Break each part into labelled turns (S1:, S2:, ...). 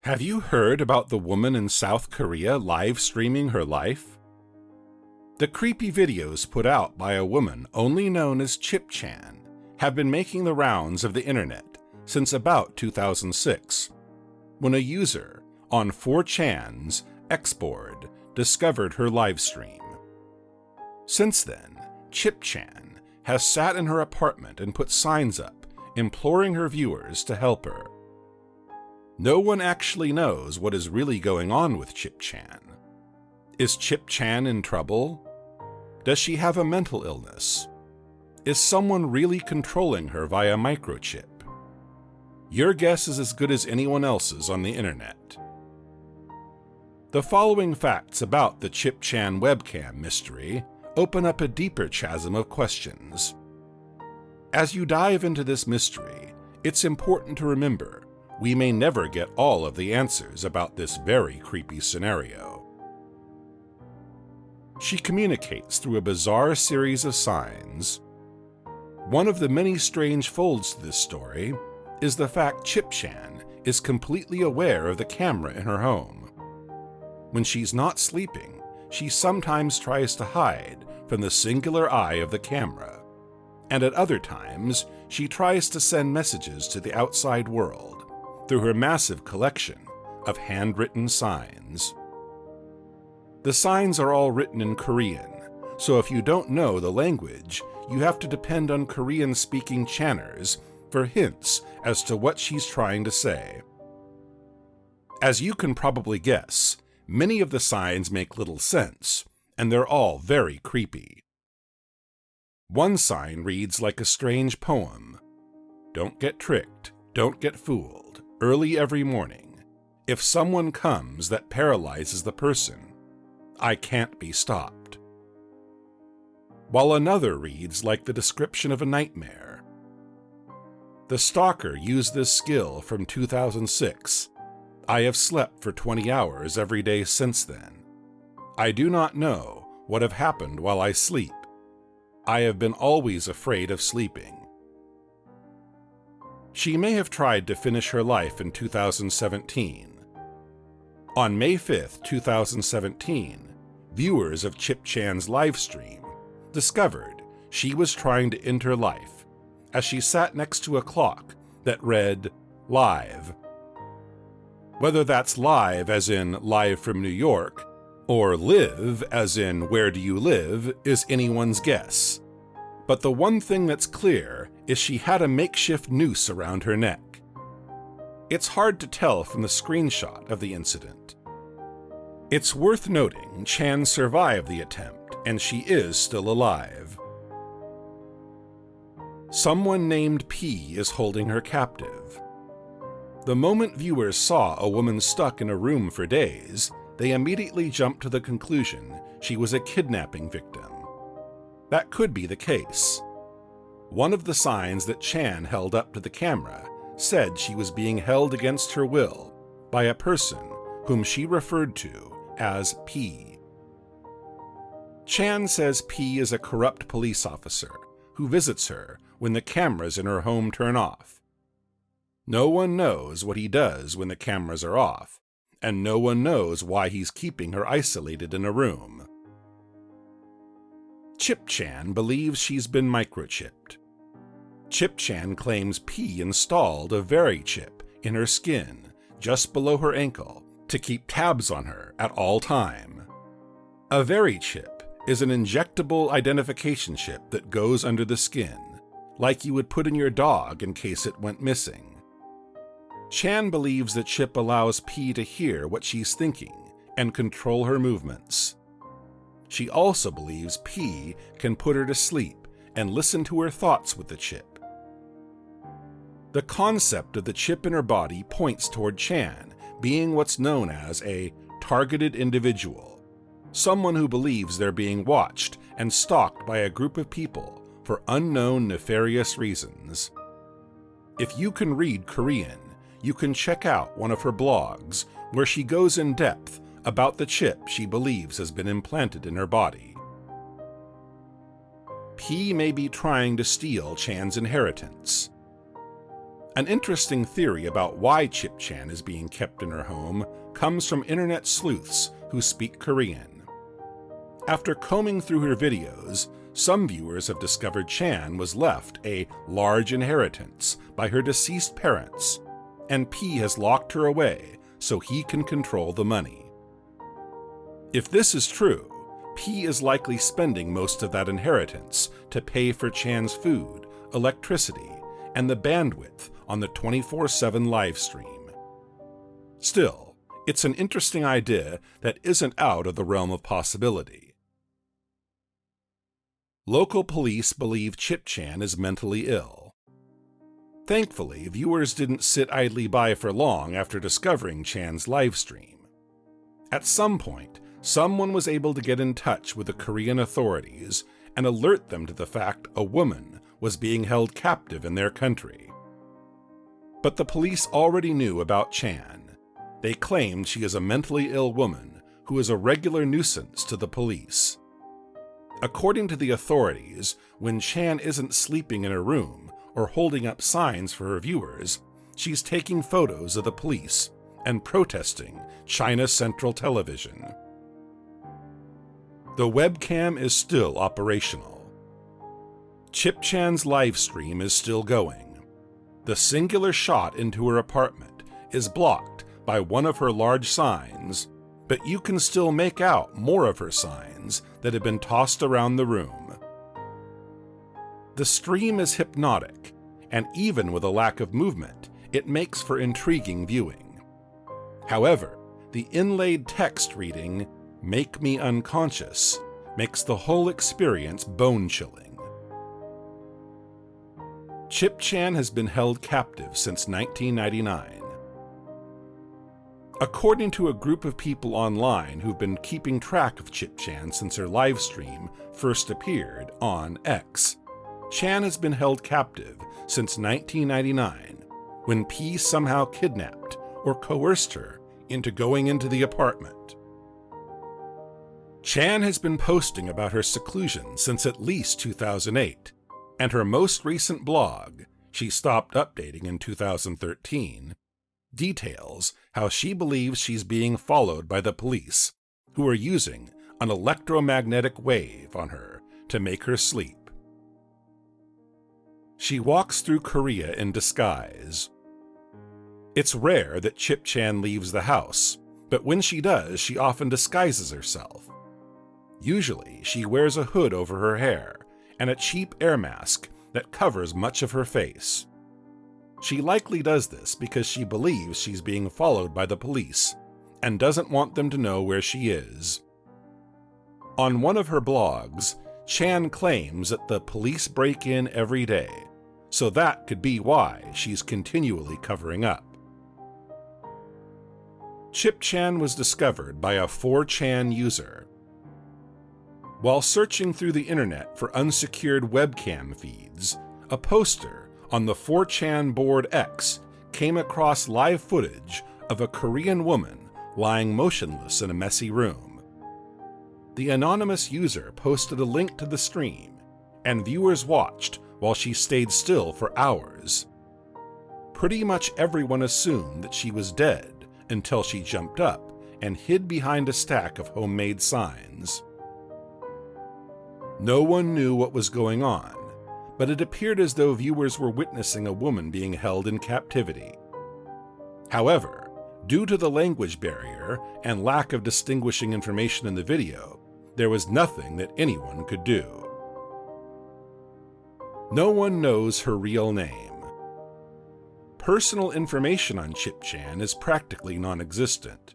S1: Have you heard about the woman in South Korea live streaming her life? The creepy videos put out by a woman only known as Chip-chan have been making the rounds of the internet since about 2006, when a user on 4chan's X-board discovered her live stream. Since then, Chip-chan has sat in her apartment and put signs up imploring her viewers to help her. No one actually knows what is really going on with Chip-chan. Is Chip-chan in trouble? Does she have a mental illness? Is someone really controlling her via microchip? Your guess is as good as anyone else's on the internet. The following facts about the Chip-chan webcam mystery open up a deeper chasm of questions. As you dive into this mystery, it's important to remember we may never get all of the answers about this very creepy scenario. She communicates through a bizarre series of signs. One of the many strange folds to this story is the fact Chip-chan is completely aware of the camera in her home. When she's not sleeping, she sometimes tries to hide from the singular eye of the camera, and at other times, she tries to send messages to the outside world through her massive collection of handwritten signs. The signs are all written in Korean, so if you don't know the language, you have to depend on Korean-speaking channers for hints as to what she's trying to say. As you can probably guess, many of the signs make little sense, and they're all very creepy. One sign reads like a strange poem. Don't get tricked, don't get fooled, early every morning. If someone comes that paralyzes the person, I can't be stopped. While another reads like the description of a nightmare. The stalker used this skill from 2006. I have slept for 20 hours every day since then. I do not know what have happened while I sleep. I have been always afraid of sleeping. She may have tried to finish her life in 2017. On May 5, 2017, viewers of Chip-chan's livestream discovered she was trying to end her life as she sat next to a clock that read, "Live." Whether that's live as in live from New York, or live as in where do you live, is anyone's guess. But the one thing that's clear is she had a makeshift noose around her neck. It's hard to tell from the screenshot of the incident. It's worth noting Chan survived the attempt, and she is still alive. Someone named P is holding her captive. The moment viewers saw a woman stuck in a room for days, they immediately jumped to the conclusion she was a kidnapping victim. That could be the case. One of the signs that Chan held up to the camera said she was being held against her will by a person whom she referred to as P. Chan says P is a corrupt police officer who visits her when the cameras in her home turn off. No one knows what he does when the cameras are off, and no one knows why he's keeping her isolated in a room. Chip-chan believes she's been microchipped. Chip-chan claims P installed a Vari-chip in her skin just below her ankle to keep tabs on her at all time. A Vari-chip is an injectable identification chip that goes under the skin, like you would put in your dog in case it went missing. Chan believes the chip allows P to hear what she's thinking and control her movements. She also believes P can put her to sleep and listen to her thoughts with the chip. The concept of the chip in her body points toward Chan being what's known as a targeted individual, someone who believes they're being watched and stalked by a group of people for unknown nefarious reasons. If you can read Korean, you can check out one of her blogs where she goes in depth about the chip she believes has been implanted in her body. P may be trying to steal Chan's inheritance. An interesting theory about why Chip Chan is being kept in her home comes from internet sleuths who speak Korean. After combing through her videos, some viewers have discovered Chan was left a large inheritance by her deceased parents, and P has locked her away so he can control the money. If this is true, P is likely spending most of that inheritance to pay for Chan's food, electricity, and the bandwidth on the 24/7 live stream. Still, it's an interesting idea that isn't out of the realm of possibility. Local police believe Chip Chan is mentally ill. Thankfully, viewers didn't sit idly by for long after discovering Chan's live stream. At some point, someone was able to get in touch with the Korean authorities and alert them to the fact a woman was being held captive in their country. But the police already knew about Chan. They claimed she is a mentally ill woman who is a regular nuisance to the police. According to the authorities, when Chan isn't sleeping in her room or holding up signs for her viewers, she's taking photos of the police and protesting China Central Television. The webcam is still operational. Chip Chan's live stream is still going. The singular shot into her apartment is blocked by one of her large signs, but you can still make out more of her signs that have been tossed around the room. The stream is hypnotic, and even with a lack of movement, it makes for intriguing viewing. However, the inlaid text reading, "Make me unconscious," makes the whole experience bone-chilling. Chip Chan has been held captive since 1999. According to a group of people online who've been keeping track of Chip Chan since her live stream first appeared on X, Chan has been held captive since 1999, when P somehow kidnapped or coerced her into going into the apartment. Chan has been posting about her seclusion since at least 2008, and her most recent blog, she stopped updating in 2013, details how she believes she's being followed by the police, who are using an electromagnetic wave on her to make her sleep. She walks through Korea in disguise. It's rare that Chip Chan leaves the house, but when she does, she often disguises herself. Usually, she wears a hood over her hair and a cheap air mask that covers much of her face. She likely does this because she believes she's being followed by the police and doesn't want them to know where she is. On one of her blogs, Chan claims that the police break in every day, so that could be why she's continually covering up. Chip Chan was discovered by a 4chan user. While searching through the internet for unsecured webcam feeds, a poster on the 4chan board X came across live footage of a Korean woman lying motionless in a messy room. The anonymous user posted a link to the stream, and viewers watched while she stayed still for hours. Pretty much everyone assumed that she was dead until she jumped up and hid behind a stack of homemade signs. No one knew what was going on, but it appeared as though viewers were witnessing a woman being held in captivity. However, due to the language barrier and lack of distinguishing information in the video, there was nothing that anyone could do. No one knows her real name. Personal information on Chip Chan is practically non-existent.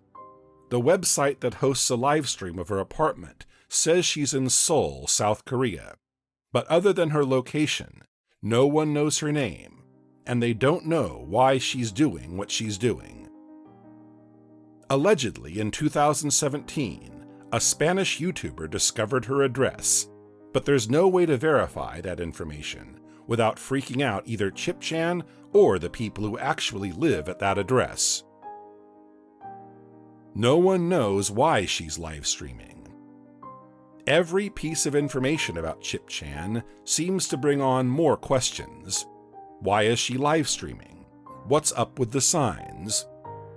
S1: The website that hosts a live stream of her apartment says she's in Seoul, South Korea, but other than her location, no one knows her name, and they don't know why she's doing what she's doing. Allegedly, in 2017, a Spanish YouTuber discovered her address, but there's no way to verify that information without freaking out either Chip Chan or the people who actually live at that address. No one knows why she's live streaming. Every piece of information about Chip Chan seems to bring on more questions. Why is she live streaming? What's up with the signs?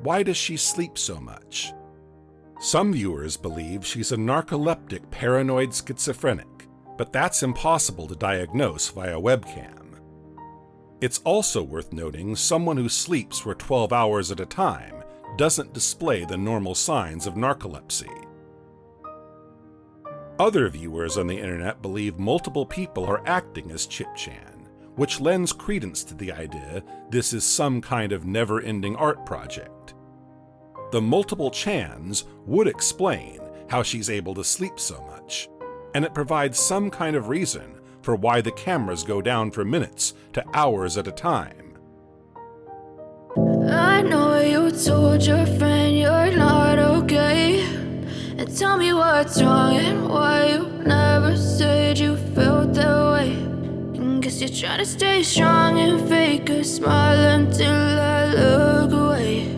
S1: Why does she sleep so much? Some viewers believe she's a narcoleptic paranoid schizophrenic, but that's impossible to diagnose via webcam. It's also worth noting someone who sleeps for 12 hours at a time doesn't display the normal signs of narcolepsy. Other viewers on the internet believe multiple people are acting as Chip Chan, which lends credence to the idea this is some kind of never-ending art project. The multiple Chans would explain how she's able to sleep so much, and it provides some kind of reason for why the cameras go down for minutes to hours at a time.
S2: I know you told your friend you're not okay, and tell me what's wrong and why you never said you felt that way. And guess you're trying to stay strong and fake a smile until I look away.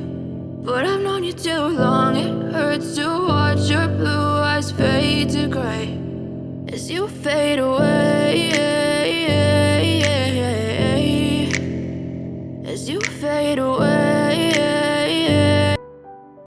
S2: But I've known you too long, it hurts to watch your blue eyes fade to gray as you fade away, as you fade away.